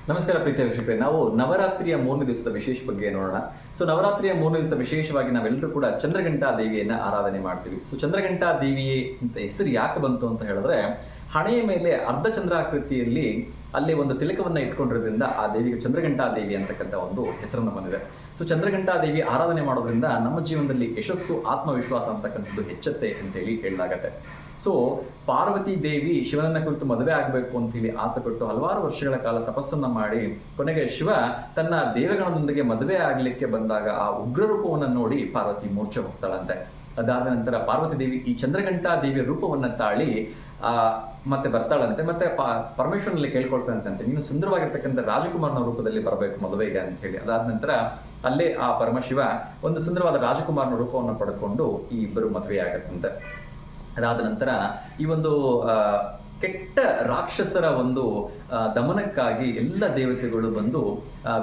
ನಮಸ್ಕಾರ ಪ್ರೀತಿಯ ವೀಕ್ಷಕರೇ, ನಾವು ನವರಾತ್ರಿಯ 3ನೇ ದಿವಸದ ವಿಶೇಷ ಬಗ್ಗೆ ನೋಡೋಣ. ನವರಾತ್ರಿಯ 3ನೇ ದಿವಸ ವಿಶೇಷವಾಗಿ ನಾವೆಲ್ಲರೂ ಕೂಡ ಚಂದ್ರಘಂಟಾ ದೇವಿಯನ್ನ ಆರಾಧನೆ ಮಾಡ್ತೀವಿ. ಚಂದ್ರಘಂಟಾ ದೇವಿ ಅಂತ ಹೆಸರು ಯಾಕೆ ಬಂತು ಅಂತ ಹೇಳಿದ್ರೆ, ಹಣೆಯ ಮೇಲೆ ಅರ್ಧ ಚಂದ್ರಾಕೃತಿಯಲ್ಲಿ ಅಲ್ಲಿ ಒಂದು ತಿಲಕವನ್ನ ಇಟ್ಕೊಂಡಿರೋದ್ರಿಂದ ಆ ದೇವಿಗೆ ಚಂದ್ರಘಂಟಾ ದೇವಿ ಅಂತಕ್ಕಂಥ ಒಂದು ಹೆಸರನ್ನು ಬಂದಿದೆ. ಚಂದ್ರಘಂಟಾ ದೇವಿ ಆರಾಧನೆ ಮಾಡೋದ್ರಿಂದ ನಮ್ಮ ಜೀವನದಲ್ಲಿ ಯಶಸ್ಸು, ಆತ್ಮವಿಶ್ವಾಸ ಅಂತಕ್ಕಂಥದ್ದು ಹೆಚ್ಚುತ್ತೆ ಅಂತೇಳಿ ಹೇಳಲಾಗತ್ತೆ. ಪಾರ್ವತಿ ದೇವಿ ಶಿವನನ್ನ ಕುರಿತು ಮದುವೆ ಆಗಬೇಕು ಅಂತ ಹೇಳಿ ಆಸೆ ಪಟ್ಟು ಹಲವಾರು ವರ್ಷಗಳ ಕಾಲ ತಪಸ್ಸನ್ನ ಮಾಡಿ ಕೊನೆಗೆ ಶಿವ ತನ್ನ ದೇವಗಣದೊಂದಿಗೆ ಮದುವೆ ಆಗ್ಲಿಕ್ಕೆ ಬಂದಾಗ ಆ ಉಗ್ರ ರೂಪವನ್ನ ನೋಡಿ ಪಾರ್ವತಿ ಮೂರ್ಛೆ ಹೋಗ್ತಾಳಂತೆ. ಅದಾದ ನಂತರ ಪಾರ್ವತಿ ದೇವಿ ಈ ಚಂದ್ರಘಂಟಾ ದೇವಿಯ ರೂಪವನ್ನ ತಾಳಿ ಮತ್ತೆ ಬರ್ತಾಳಂತೆ. ಮತ್ತೆ ಪರಮೇಶ್ವರನಲ್ಲಿ ಕೇಳ್ಕೊಳ್ತಾನಂತೆ, ನೀನು ಸುಂದರವಾಗಿರ್ತಕ್ಕಂಥ ರಾಜಕುಮಾರನ ರೂಪದಲ್ಲಿ ಬರಬೇಕು ಮದುವೆಗೆ ಅಂತ ಹೇಳಿ. ಅದಾದ ನಂತರ ಅಲ್ಲೇ ಆ ಪರಮಶಿವ ಒಂದು ಸುಂದರವಾದ ರಾಜಕುಮಾರನ ರೂಪವನ್ನು ಪಡೆದುಕೊಂಡು ಈ ಇಬ್ಬರು ಮದುವೆ ಆಗತ್ತಂತೆ. ಅದಾದ ನಂತರ ಈ ಒಂದು ಕೆಟ್ಟ ರಾಕ್ಷಸರ ಒಂದು ದಮನಕ್ಕಾಗಿ ಎಲ್ಲ ದೇವತೆಗಳು ಬಂದು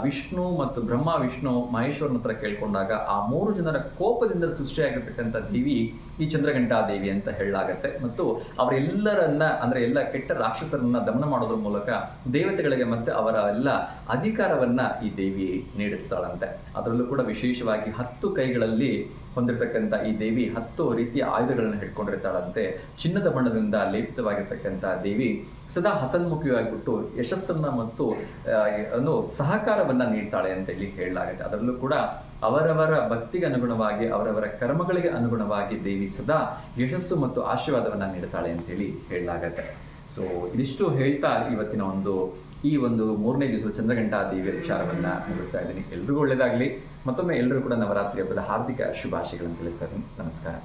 ವಿಷ್ಣು ಮತ್ತು ಬ್ರಹ್ಮ, ವಿಷ್ಣು, ಮಹೇಶ್ವರನ ಹತ್ರ ಕೇಳ್ಕೊಂಡಾಗ ಆ 3 ಜನರ ಕೋಪದಿಂದ ಸೃಷ್ಟಿಯಾಗಿರ್ತಕ್ಕಂಥ ದೇವಿ ಈ ಚಂದ್ರಘಂಟಾ ದೇವಿ ಅಂತ ಹೇಳಲಾಗತ್ತೆ. ಮತ್ತು ಅವರೆಲ್ಲರನ್ನ ಅಂದ್ರೆ ಎಲ್ಲ ಕೆಟ್ಟ ರಾಕ್ಷಸರನ್ನ ದಮನ ಮಾಡೋದ್ರ ಮೂಲಕ ದೇವತೆಗಳಿಗೆ ಮತ್ತೆ ಅವರ ಎಲ್ಲ ಅಧಿಕಾರವನ್ನ ಈ ದೇವಿ ನೀಡಿಸ್ತಾಳಂತೆ. ಅದರಲ್ಲೂ ಕೂಡ ವಿಶೇಷವಾಗಿ 10 ಕೈಗಳಲ್ಲಿ ಹೊಂದಿರತಕ್ಕಂಥ ಈ ದೇವಿ 10 ರೀತಿಯ ಆಯುಧಗಳನ್ನು ಹಿಡ್ಕೊಂಡಿರ್ತಾಳಂತೆ. ಚಿನ್ನದ ಬಣ್ಣದಿಂದ ಲೇಪಿತವಾಗಿರ್ತಕ್ಕಂಥ ದೇವಿ ಸದಾ ಹಸನ್ಮುಖಿಯಾಗಿಬಿಟ್ಟು ಯಶಸ್ಸನ್ನ ಮತ್ತು ಸಹಕಾರವನ್ನ ನೀಡ್ತಾಳೆ ಅಂತ ಹೇಳಿ ಹೇಳಲಾಗುತ್ತೆ. ಅದರಲ್ಲೂ ಕೂಡ ಅವರವರ ಭಕ್ತಿಗೆ ಅನುಗುಣವಾಗಿ, ಅವರವರ ಕರ್ಮಗಳಿಗೆ ಅನುಗುಣವಾಗಿ ದೇವಿ ಸದಾ ಯಶಸ್ಸು ಮತ್ತು ಆಶೀರ್ವಾದವನ್ನ ನೀಡ್ತಾಳೆ ಅಂತೇಳಿ ಹೇಳಲಾಗತ್ತೆ. ಇದಿಷ್ಟು ಹೇಳ್ತಾ ಇವತ್ತಿನ ಈ ಒಂದು 3ನೇ ದಿವಸದ ಚಂದ್ರಘಂಟಾ ದೇವಿಯ ವಿಚಾರವನ್ನ ಮುಗಿಸ್ತಾ ಇದ್ದೀನಿ. ಎಲ್ರಿಗೂ ಒಳ್ಳೆಯದಾಗಲಿ. ಮತ್ತೊಮ್ಮೆ ಎಲ್ಲರೂ ಕೂಡ ನವರಾತ್ರಿ ಹಬ್ಬದ ಹಾರ್ದಿಕ ಶುಭಾಶಯಗಳನ್ನು ತಿಳಿಸ್ತಾ ಇದ್ದೀನಿ. ನಮಸ್ಕಾರ.